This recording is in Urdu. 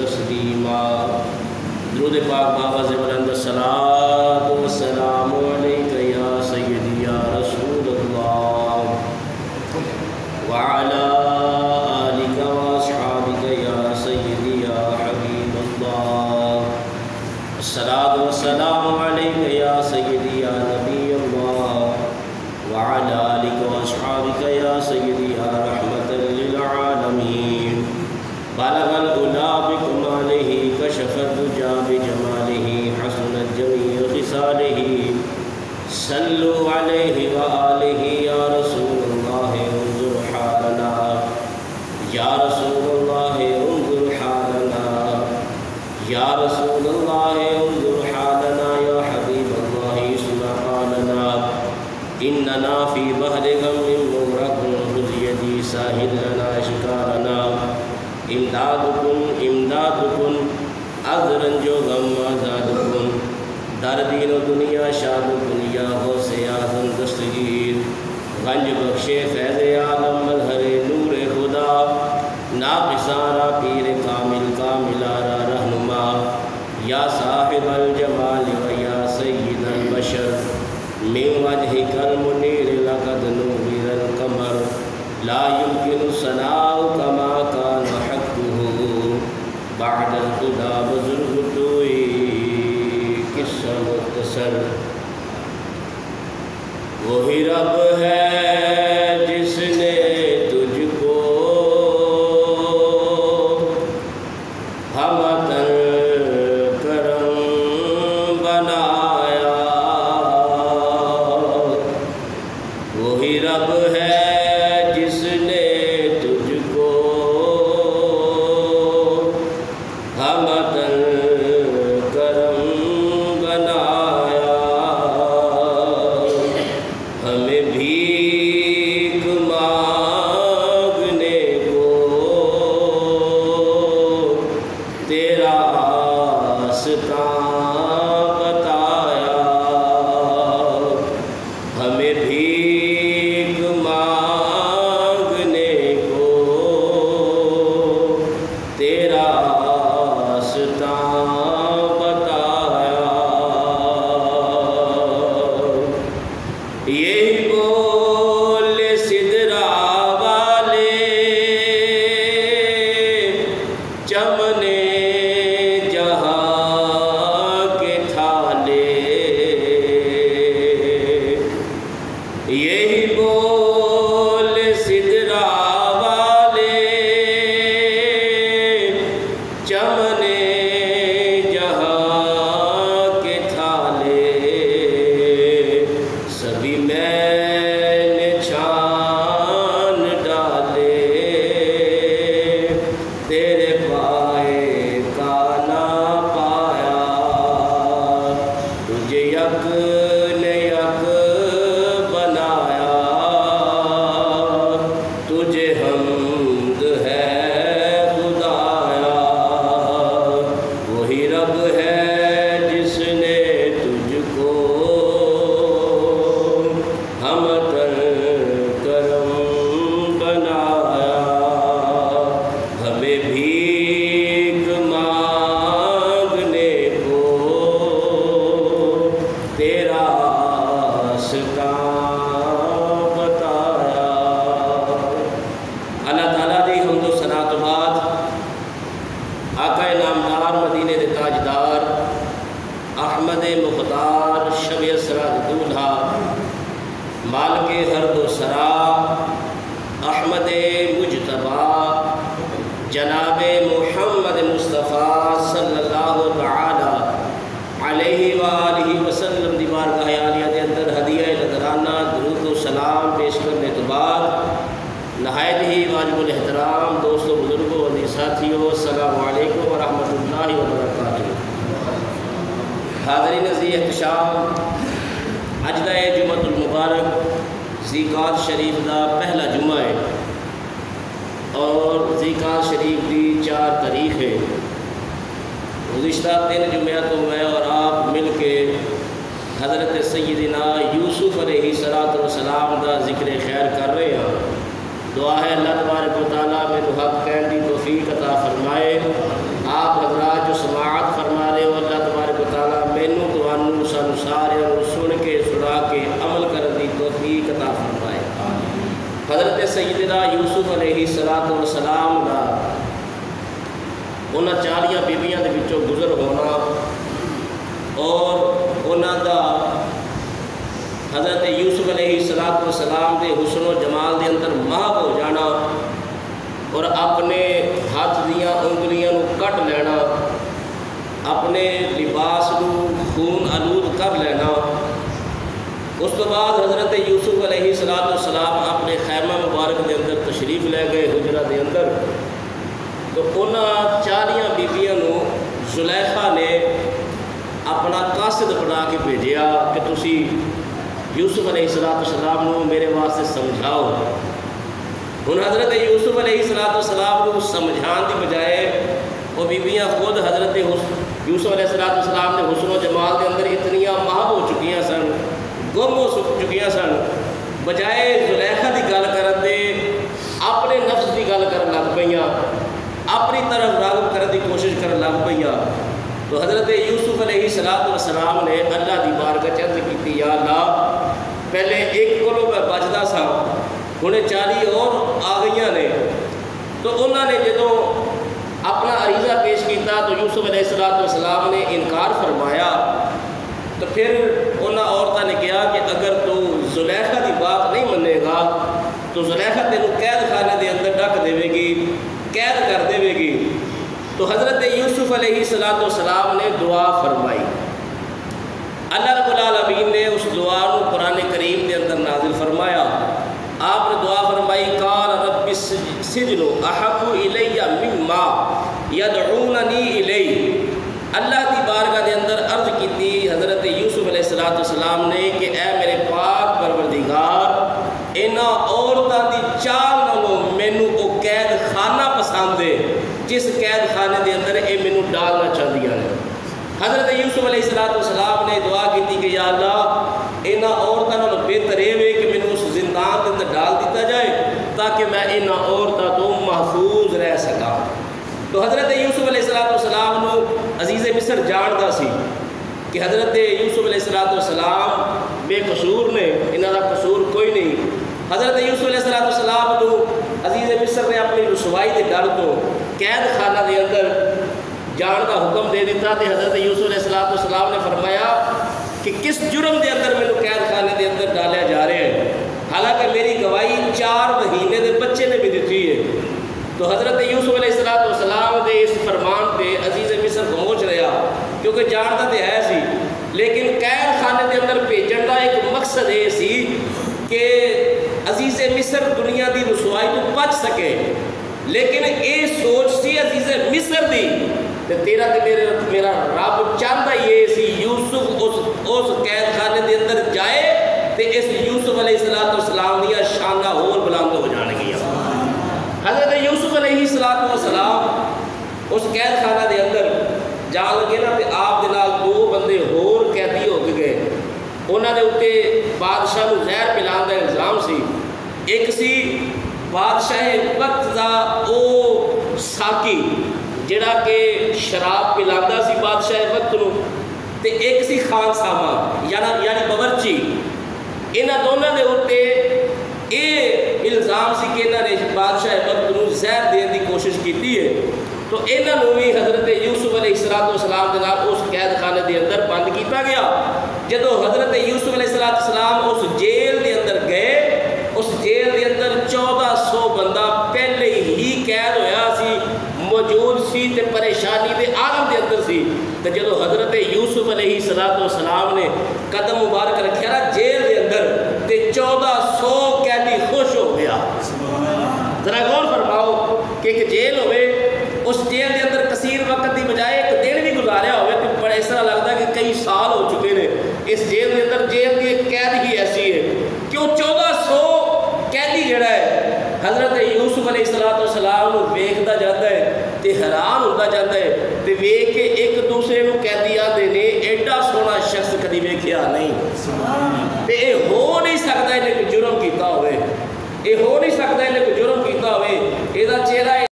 تسلیما۔ درود پاک بآواز بلند الصلاۃ والسلام علیک یا سیدی یا رسول اللہ وعلی آلک واصحابک یا سیدی یا حبیب اللہ۔ الصلاۃ والسلام علیک یا سیدی یا نبی اللہ وعلی آلک واصحابک یا سیدی یا رحمۃ للعالمین۔ بلغ العلا بکمالہ کشف الدجی بجمالہ حسنت جمیع خصالہ صلوا علیہ وآلہ یا رسول اللہ انظر حالنا یا رسول اللہ انظر حالنا یا رسول اللہ انظر حالنا یا حبیب اللہ اسمع قالنا اننا فی بحر غم مغرق خذ یدی ساحل لنا اشکارنا امدادکن امدادکن از رنج و غم آزادکن در دین و دنیا شادکن یا غوث اعظم دستگیر غنج بخش فیض عالم مظہر نور خدا ناقصارا پیر کامل کاملارا رہنما یا صاحب الجمال و یا سید البشر من وجهك المنیر لقد نور القمر لا يمكن الثناء كما كان حقه بعد الخدا بزرگ توئی قصہ مختصر۔ وہی رب ہے جس نے تجھ کو ہمتن کرم بنایا، وہی رب ہے جس نے تجھ کو ہمتن کرم بنایا، ہمیں بھیک مانگنے کو تیرا آستان بتایا، ہمیں بھیک مانگنے کو تیرا آستان بتایا۔ یہی بول سدرا والے چمنے جہاں کے تھالے، یہی بول سدرا والے چمنے جہاں کے تھالے، سبھی میں نے چھان ڈالے، تیرے پائے کا نہ پایا، تجھے یک نے یک بنایا، تجھے حمد ہے خدایا، وہی رب ہے جس نے تجھ کو ہمتن کرم بنایا، ہمیں بھیک مانگنے کو تیرا آستان بتایا۔ اللہ تعالیٰ دی حمد و ثنا تو بعد آقا نامدار مدینے دے تاجدار احمد مختار شب اسرا دولہا مالک ہرد و سرا احمد مجتبی جناب محمد مصطفیٰ صلی اللہ تعالی علیہ وآلہ وسلم دی بارگاہ عالیہ دے اندر ہدیہ نذرانہ درود و سلام پیش کرنے تو بعد نہایت ہی واجب الاحترام دوستوں بزرگوں اور ساتھیوں السلام علیکم ورحمۃ اللہ وبرکاتہ۔ حاضرین عزیز احتشام، اج دا جمعۃ المبارک ذیقعد شریف دا پہلا جمعہ ہے اور ذیقعد شریف دی 4 تاریخ ہے۔ گزشتہ 3 جمعہ تو میں اور آپ مل کے حضرت سیدنا یوسف علیہ السلام دا ذکر خیر کر رہے ہیں۔ دعا ہے اللہ تبارک و تعالیٰ میں حق کہنے کی توفیق عطا فرمائے، آپ انہاں 40 بیبیاں دے وچوں گزر ہونا اور انہاں دا حضرت یوسف علیہ السلام دے حسن و جمال دے اندر محو ہو جانا اور اپنے ہاتھ دیاں انگلیاں نو کٹ لینا، اپنے لباس نو خون آلود کر لینا۔ اس تو بعد حضرت یوسف علیہ السلام اپنے خیمہ مبارک دے اندر تشریف لے گئے حجرہ دے اندر، تو انہاں 40 بیبیاں نو زلیخا نے اپنا قاصد بنا کے بھیجیا کہ تسی یوسف علیہ السلام نو میرے واسطے سمجھاؤ۔ ہن حضرت یوسف علیہ السلام نو سمجھان دی بجائے وہ بیبیاں خود حضرت یوسف علیہ السلام نے حسن و جمال دے اندر اتنیاں محو ہو چکیاں سن، گم ہو چکیاں سن، بجائے زلیخا دی گل کرن دے اپنے نفس دی گل کرن لگ پئیاں، اپنی طرف راغب کرن دی کوشش کرن لگ پئیاں۔ تو حضرت یوسف علیہ السلام نے اللہ دی بارگاہ عرض کیتی، یا اللہ پہلے ایک کولو میں بچدا سا، ہن 40 اور آ گئیاں نے۔ تو انہوں نے جدوں اپنا عریضہ پیش کیتا تو یوسف علیہ السلام نے انکار فرمایا، تو پھر انہاں عورتوں نے کہا کہ اگر تو زلیخا دی بات نہیں منے گا تو زلیخا تینوں قید خانے دے اندر ڈک دے گی، قید کر دے گی۔ تو حضرت یوسف علیہ السلام نے دعا فرمائی، اللہ رب العالمین نے اس دعا کو قرآن کریم کے اندر نازل فرمایا۔ آپ نے دعا فرمائی، قال رب السجن احب الی مما یدعوننی الی۔ اللہ کی بارگاہ کے اندر عرض کی حضرت یوسف علیہ السلام نے کہ اے میرے پاک پروردگار، انہاں عورتاں دی چال نالوں مینوں او قید خانہ پسند ہے جس قید خانے دے اندر اے مینوں ڈالنا چاہدیاں نے۔ حضرت یوسف علیہ السلام نے دعا کی کہ یا اللہ انہاں عورتاں نالوں بہتر ہے کہ مینوں اس زندان دے اندر ڈال دیتا جائے تاکہ میں انہاں عورتاں تو محفوظ رہ سکاں۔ تو حضرت یوسف علیہ السلام نو عزیز مصر جاندا سی کہ حضرت یوسف علیہ السلام بے قصور نے، انہاں دا قصور کوئی نہیں۔ حضرت یوسف علیہ السلام نو عزیز مصر نے اپنی رسوائی کے ڈر تو قید خانہ دے اندر جان کا حکم دے دیتا، تے حضرت یوسف علیہ السلام نے فرمایا کہ کس جرم دے اندر میرے قید خانے دے اندر ڈالیا جا رہے ہیں، حالانکہ میری گواہی 4 مہینے دے بچے نے بھی دیتی ہے۔ تو حضرت یوسف علیہ السلام دے اس فرمان پہ عزیز مصر خاموش رہا کیونکہ جانتا تو ہے سی، لیکن قید خانے دے اندر بھیجن کا ایک مقصد یہ سی کہ عزیز مصر دنیا دی رسوائی تو بچ سکے، لیکن یہ سوچ سی عزیز مصر دی تے تیرا تے میرا رب چاہتا یہ سی یوسف اس قید خانے دے اندر جائے تے اس یوسف علیہ السلام دیا شانہ اور بلند ہو جان گیا۔ حضرت یوسف علیہ السلام اس قید خانہ دے اندر جان لگے نا تے آپ دے نال 2 بندے ہور قیدی ہو کے گئے، انہوں نے اتنے بادشاہ کو زہر پلان کا الزام سی۔ ایک سی بادشاہ وقت دا او ساکی جڑا کہ شراب پلاندا سی بادشاہ وقت نو، تے ایک سی خان ساما یعنی باورچی۔ انہاں دونوں دے اوتے یہ الزام سی کہ انہوں نے بادشاہ وقت نو زہر دین دی کوشش کیتی ہے۔ تو انہوں بھی حضرت یوسف علیہ السلام کے نام اس قید خانے دے اندر بند کیتا گیا۔ جدو حضرت یوسف علیہ السلام اس جیل دے اندر گئے، اس جیل دے اندر 1400 بندہ پہلے ہی قید ہویا سی، موجود سی تے پریشانی دے عالم دے اندر سی۔ تو جدو حضرت یوسف علیہ السلام نے قدم مبارک رکھیا نا جیل دے اندر تے 1400 قیدی خوش ہو گیا۔ ذرا غور فرماؤ کہ ایک جیل ہوئے، اس جیل دے اندر کثیر وقت دی بجائے ایک دن بھی گزاریا ہوئے تو بڑا اس طرح لگتا ہے کہ کئی سال ہو چکے ہیں اس جیل دے اندر۔ جیل کی ایک قید ہی ایسی ہے کہ وہ 1400 قیدی جڑا ہے حضرت یوسف علیہ السلام کو ویکھدا جاتا ہے تے حیران ہوتا جاتا ہے تے ویکھ کے ایک دوسرے کو قیدی آتے نے ایڈا سونا شخص کدی ویکھیا نہیں تے یہ ہو نہیں سکتا انہیں کوئی جرم کیتا ہوئے، یہ ہو نہیں سکتا انہیں کوئی جرم کیتا ہوئے، یہ چہرہ